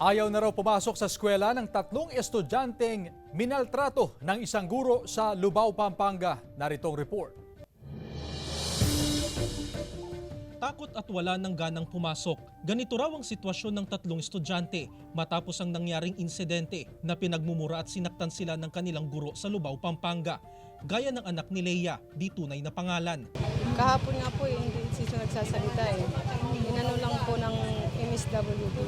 Ayaw na raw pumasok sa eskwela ng tatlong estudyanteng minaltrato ng isang guro sa Lubao, Pampanga. Narito ang report. Takot at wala ng ganang pumasok. Ganito raw ang sitwasyon ng tatlong estudyante matapos ang nangyaring insidente na pinagmumura at sinaktan sila ng kanilang guro sa Lubao, Pampanga. Gaya ng anak ni Leia, di tunay na pangalan. Kahapon nga po, hindi siya nagsasalita eh. Inano lang po ng MSWD.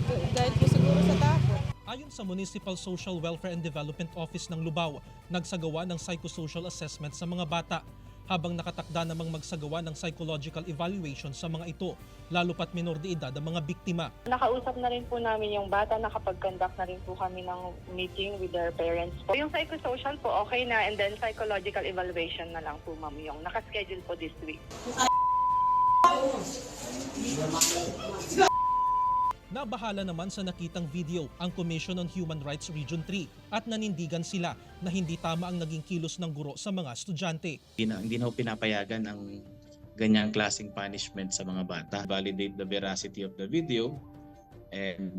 Dahil po siguro sa takot. Ayon sa Municipal Social Welfare and Development Office ng Lubao, nagsagawa ng psychosocial assessment sa mga bata, habang nakatakda namang magsagawa ng psychological evaluation sa mga ito, lalo pat minor de edad ang mga biktima. Nakausap na rin po namin yung bata, nakapag-conduct na rin po kami ng meeting with their parents po. Yung psychosocial po okay na, and then psychological evaluation na lang po ma'am yung nakaschedule po this week. Nabahala naman sa nakitang video ang Commission on Human Rights Region 3 at nanindigan sila na hindi tama ang naging kilos ng guro sa mga estudyante. Hindi na pinapayagan ang ganyang klaseng punishment sa mga bata. Validate the veracity of the video and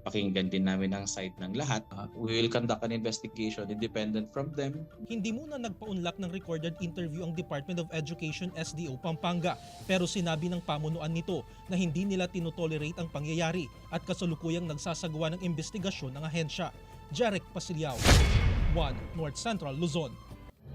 pakinggan din namin ang side ng lahat. We will conduct an investigation independent from them. Hindi muna nagpaunlak ng recorded interview ang Department of Education SDO Pampanga, pero sinabi ng pamunuan nito na hindi nila tinotolerate ang pangyayari at kasalukuyang nagsasagawa ng investigasyon ng ahensya. Jarek Pasilyao, 1 North Central Luzon.